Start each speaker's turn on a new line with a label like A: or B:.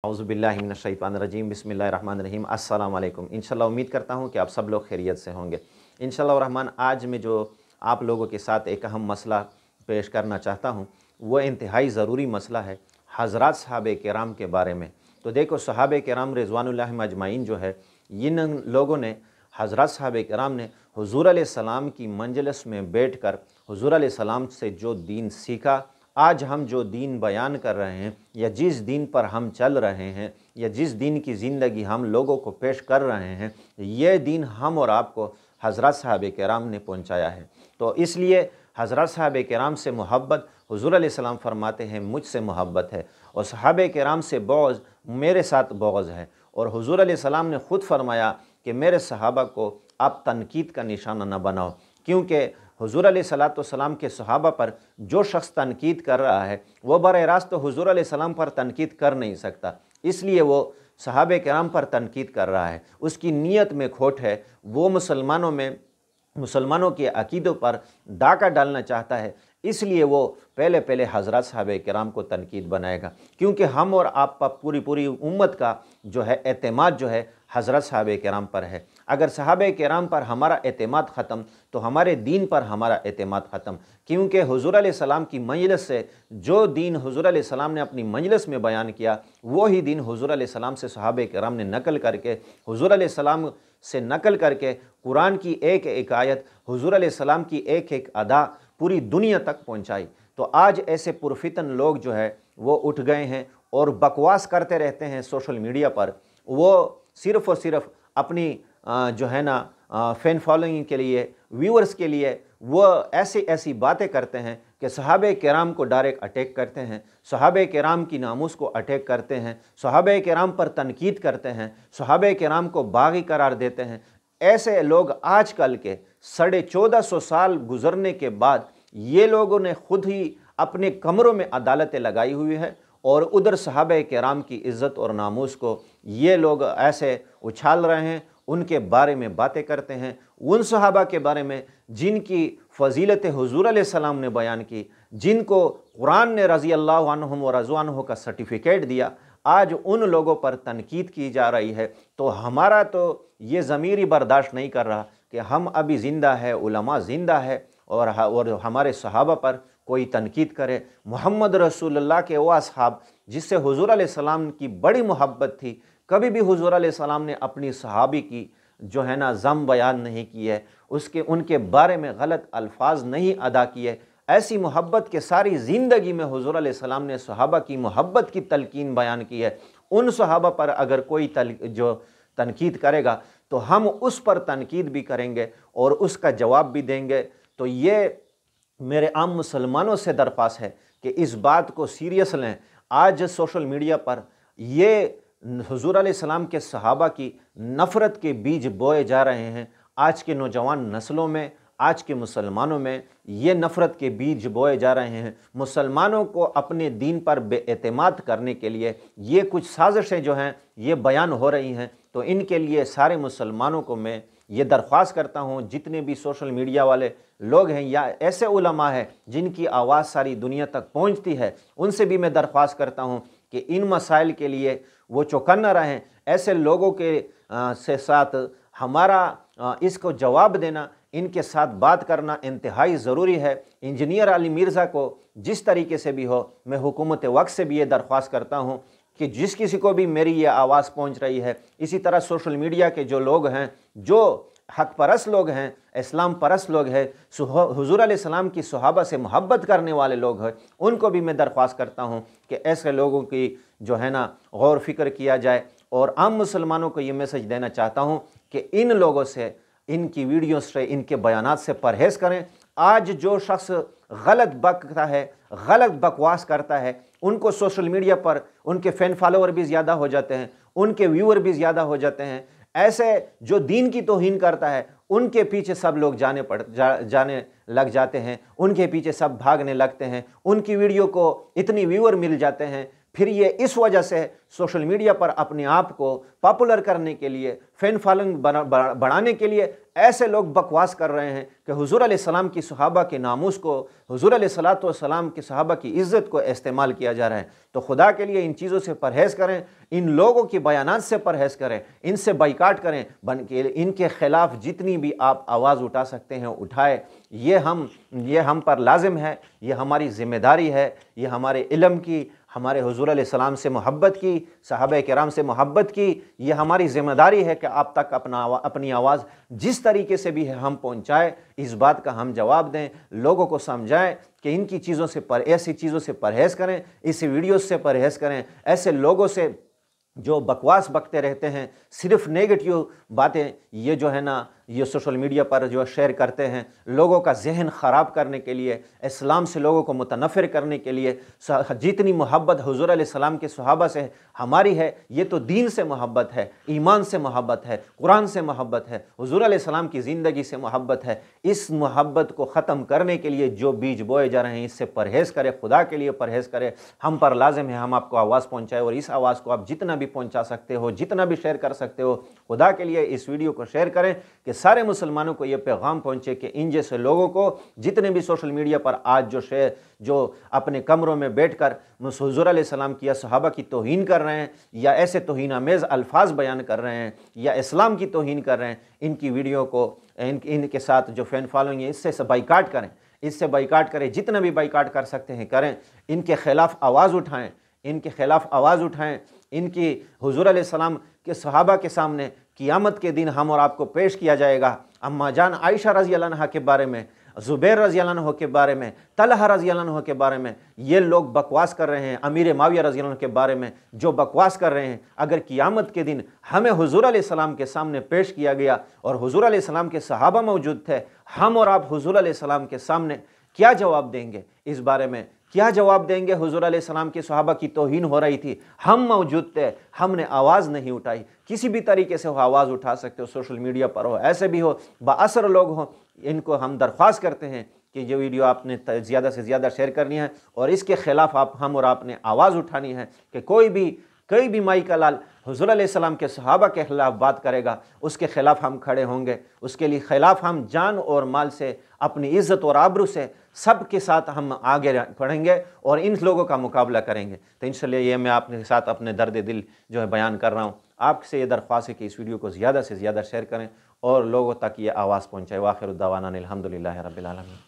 A: औज़ुबिल्लाहि मिनश्शैतानिर्रजीम बिस्मिल्लाहिर्रहमानिर्रहीम। अस्सलाम वालेकुम। इंशाअल्लाह उम्मीद करता हूँ कि आप सब लोग खैरियत से होंगे। इंशाअल्लाह रहमान आज मैं जो आप लोगों के साथ एक अहम मसला पेश करना चाहता हूँ वो इंतहाई ज़रूरी मसला है हज़रात सहाबे किराम के बारे में। तो देखो सहाबे किराम रिज़वानुल्लाहि अजमाइन जो है इन लोगों ने हज़रत सहाबे किराम ने हुज़ूर अलैहिस्सलाम की मंजलिस में बैठकर हुज़ूर अलैहिस्सलाम से जो दीन सीखा, आज हम जो दीन बयान कर रहे हैं या जिस दीन पर हम चल रहे हैं या जिस दीन की ज़िंदगी हम लोगों को पेश कर रहे हैं, ये दीन हम और आपको हज़रत सहाबे किराम ने पहुंचाया है। तो इसलिए हज़रत सहाबे किराम से मोहब्बत, हुज़ूर अलैहिस्सलाम फरमाते हैं मुझसे मोहब्बत है, और सहाबे किराम से बुग़्ज़ मेरे साथ बुग़्ज़ है। और हुज़ूर अलैहिस्सलाम ने ख़ुद फरमाया कि मेरे सहाबा को आप तनकीद का निशाना न बनाओ, क्योंकि हुज़ूर अलैहिस्सलाम के सहाबा पर जो शख्स तनकीद कर रहा है वो बराह रास्त तो हुज़ूर अलैहिस्सलाम पर तनकीद कर नहीं सकता, इसलिए वो सहाबे किराम पर तनकीद कर रहा है। उसकी नीयत में खोट है, वो मुसलमानों के अकीदों पर डाका डालना चाहता है, इसलिए वो पहले हज़रत सहाबे किराम को तनकीद बनाएगा। क्योंकि हम और आप पर पूरी उम्मत का जो है एतमाद जो है हज़रत सहाबे किराम पर है। अगर सहाबे किराम पर हमारा एतमाद ख़त्म तो हमारे दीन पर हमारा एतमाद ख़त्म, क्योंकि हुज़ूर अलैहिस्सलाम की मजलिस से जो दीन हुज़ूर अलैहिस्सलाम ने अपनी मजलिस में बयान किया वो ही दीन हुज़ूर अलैहिस्सलाम से सहाबे किराम ने नकल करके हुज़ूर अलैहिस्सलाम से नकल करके कुरान की एक एक आयत, हुज़ूर अलैहिस्सलाम की एक एक अदा पूरी दुनिया तक पहुंचाई। तो आज ऐसे पुरफितन लोग जो है वो उठ गए हैं और बकवास करते रहते हैं सोशल मीडिया पर। वो सिर्फ़ और सिर्फ अपनी जो है ना फ़ैन फॉलोइंग के लिए, व्यूअर्स के लिए वो ऐसी बातें करते हैं कि सहाबे किराम को डायरेक्ट अटैक करते हैं, सहाबे किराम की नामूस को अटैक करते हैं, सहाबे किराम पर तनकीद करते हैं, सहाबे किराम को बागी करार देते हैं। ऐसे लोग आजकल के 1450 साल गुजरने के बाद ये लोगों ने खुद ही अपने कमरों में अदालतें लगाई हुई है और उधर सहाबे किराम की इज़्ज़त और नामूस को ये लोग ऐसे उछाल रहे हैं, उनके बारे में बातें करते हैं, उन सहाबा के बारे में जिनकी फ़जीलत हुज़ूर अलैहिस्सलाम ने बयान की, जिनको कुरान ने रज़ी अल्लाहु अन्हुम व रज़ू अन्हु का सर्टिफिकेट दिया, आज उन लोगों पर तनकीद की जा रही है। तो हमारा तो ये ज़मीर ही बर्दाश्त नहीं कर रहा कि हम अभी ज़िंदा है, उलमा ज़िंदा है और हमारे सहाबा पर कोई तनकीद करे। मोहम्मद रसूलुल्लाह के वो असहाब जिससे हुज़ूर अलैहिस्सलाम की बड़ी मोहब्बत थी, कभी भी हुज़ूर अलैहिस्सलाम ने अपनी सहाबी की जो है ना ज़म बयान नहीं की है, उनके बारे में गलत अल्फाज नहीं अदा किए। ऐसी मोहब्बत के सारी ज़िंदगी में हुज़ूर अलैहिस्सलाम ने सहाबा की मोहब्बत की तलकीन बयान की है। उन सहाबा पर अगर कोई जो तनकीद करेगा तो हम उस पर तनकीद भी करेंगे और उसका जवाब भी देंगे। तो ये मेरे आम मुसलमानों से दरख्वास्त है कि इस बात को सीरियस लें। आज सोशल मीडिया पर ये हुज़ूर अलैहिस्सलाम के सहाबा की नफ़रत के बीज बोए जा रहे हैं। आज के नौजवान नस्लों में, आज के मुसलमानों में ये नफ़रत के बीज बोए जा रहे हैं। मुसलमानों को अपने दीन पर बेएतमाद करने के लिए ये कुछ साजिशें जो हैं ये बयान हो रही हैं। तो इनके लिए सारे मुसलमानों को मैं ये दरख्वास्त करता हूँ, जितने भी सोशल मीडिया वाले लोग हैं या ऐसे उलमा है जिनकी आवाज़ सारी दुनिया तक पहुँचती है, उनसे भी मैं दरख्वास्त करता हूँ कि इन मसाइल के लिए वो चौकन्ना रहें। ऐसे लोगों के से साथ हमारा इसको जवाब देना, इनके साथ बात करना इंतहाई ज़रूरी है। इंजीनियर अली मिर्ज़ा को जिस तरीके से भी हो, मैं हुकूमत वक्त से भी ये दरख्वास्त करता हूँ कि जिस किसी को भी मेरी ये आवाज़ पहुँच रही है, इसी तरह सोशल मीडिया के जो लोग हैं, जो हक परस्त लोग हैं, इस्लाम परस्त लोग हैं, हुज़ूर अलैहिस्सलाम की सहाबा से मोहब्बत करने वाले लोग हैं, उनको भी मैं दरख्वास्त करता हूँ कि ऐसे लोगों की जो है ना गौर फिक्र किया जाए। और आम मुसलमानों को ये मैसेज देना चाहता हूँ कि इन लोगों से, इनकी वीडियो से, इनके बयानात से परहेज़ करें। आज जो शख्स गलत बकता है, गलत बकवास करता है, उनको सोशल मीडिया पर उनके फ़ैन फॉलोअर भी ज़्यादा हो जाते हैं, उनके व्यूअर भी ज़्यादा हो जाते हैं। ऐसे जो दीन की तौहीन करता है उनके पीछे सब लोग जाने लग जाते हैं, उनके पीछे सब भागने लगते हैं, उनकी वीडियो को इतनी व्यूअर मिल जाते हैं پھر یہ اس وجہ سے سوشل میڈیا پر اپنے آپ کو پاپولر کرنے کے لیے، فین فالوئنگ بڑھانے کے لیے ایسے لوگ بکواس کر رہے ہیں کہ حضور علیہ السلام کی صحابہ کے ناموس کو، حضور علیہ السلام کی صحابہ کی عزت کو استعمال کیا جا رہا ہے۔ تو خدا کے لیے ان چیزوں سے پرہیز کریں، ان لوگوں کی بیانات سے پرہیز کریں، ان سے بائیکاٹ کریں، ان کے خلاف جتنی بھی آپ آواز اٹھا سکتے ہیں اٹھائے۔ یہ ہم پر لازم ہے، یہ ہماری ذمہ داری ہے، یہ ہمارے علم کی، ہمارے حضور علیہ السلام سے محبت کی، صحابہ کرام سے محبت کی، یہ ہماری ذمہ داری ہے کہ آپ تک اپنی آواز جس طریقے سے بھی ہے ہم پہنچائیں، اس بات کا ہم جواب دیں، لوگوں کو سمجھائیں کہ ان کی چیزوں سے ایسی چیزوں سے پرہیز کریں، اس ویڈیوز سے پرہیز کریں، ایسے لوگوں سے جو بکواس بکتے رہتے ہیں، صرف نیگیٹیو باتیں یہ جو ہے نا یہ سوشل میڈیا پر جو شیئر کرتے ہیں، لوگوں کا ذہن خراب کرنے کے لیے، اسلام سے لوگوں کو متنفر کرنے کے لیے۔ جتنی محبت حضور علیہ السلام کے صحابہ سے ہماری ہے، یہ تو دین سے محبت ہے، ایمان سے محبت ہے، قرآن سے محبت ہے، حضور علیہ السلام کی زندگی سے محبت ہے۔ اس محبت کو ختم کرنے کے لیے جو بیج بوئے جا رہے ہیں، اس سے پرہیز کرے، خدا کے لیے پرہیز کرے۔ ہم پر لازم ہے ہم آپ کو آواز پہنچائے، اور اس آواز کو آپ جتنا بھی پہنچا سکتے ہو، جتنا بھی شیئر کر سکتے ہو، خدا کے لیے اس ویڈیو کو شیئر کریں کہ سارے مسلمانوں کو یہ پیغام پہنچے کہ ان جیسے لوگوں کو، جتنے بھی سوشل میڈیا پر آج جو اپنے کمروں میں بیٹھ کر حضور علیہ السلام کی یا صحابہ کی توہین کر رہے ہیں، یا ایسے توہین آمیز الفاظ بیان کر رہے ہیں، یا اسلام کی توہین کر رہے ہیں، ان کی ویڈیو کو ان کے ساتھ جو فین فالوئنگ ہے اس سے بائیکاٹ کریں، اس سے بائیکاٹ کریں، جتنا بھی بائیکاٹ کر سکتے ہیں کریں، ان کے خلاف آواز اٹھائیں، ان کے خلاف آواز اٹھائیں، ان کی حضور علیہ السلام کے صحابہ کے سامنے قیامت کے دن ہم اور آپ کو پیش کیا جائے گا۔ اماں جان عائشہ رضی اللہ عنہ کے بارے میں، زبیر رضی اللہ عنہ کے بارے میں، طلحہ رضی اللہ عنہ کے بارے میں یہ لوگ بکواس کر رہے ہیں، امیر معاویہ رضی اللہ عنہ کے بارے میں جو بکواس کر رہے ہیں، اگر قیامت کے دن ہمیں حضور علیہ السلام کے سامنے پیش کیا گیا اور حضور علیہ السلام کے صحابہ موجود تھے، ہم اور آپ حضور علیہ السلام کے سامنے کیا جواب دیں گے؟ اس بارے میں کیا جواب دیں گے؟ حضور علیہ السلام کے صحابہ کی توہین ہو رہی تھی، ہم موجود تھے، ہم نے آواز نہیں اٹھائی۔ کسی بھی طریقے سے ہو آواز اٹھا سکتے ہو، سوشل میڈیا پر ہو، ایسے بھی ہو بااثر لوگ ہوں، ان کو ہم درخواست کرتے ہیں کہ یہ ویڈیو آپ نے زیادہ سے زیادہ شیئر کرنی ہے، اور اس کے خلاف ہم اور آپ نے آواز اٹھانی ہے کہ کوئی بھی مائی کا لال حضور علیہ السلام کے صحابہ کے خلاف بات کرے گا، اس کے خلاف ہم کھڑے ہوں گے، اس کے لیے خلاف ہم جان اور مال سے، اپنی عزت اور آبرو سے، سب کے ساتھ ہم آگے بڑھیں گے اور ان لوگوں کا مقابلہ کریں گے۔ تو انشاءاللہ یہ میں آپ کے ساتھ اپنے درد دل جو ہے بیان کر رہا ہوں۔ آپ سے یہ درخواست ہے کہ اس ویڈیو کو زیادہ سے زیادہ شیئر کریں اور لوگوں تک یہ آواز پہنچائے۔ وآخر الدعوانا الحمدللہ رب العالمین۔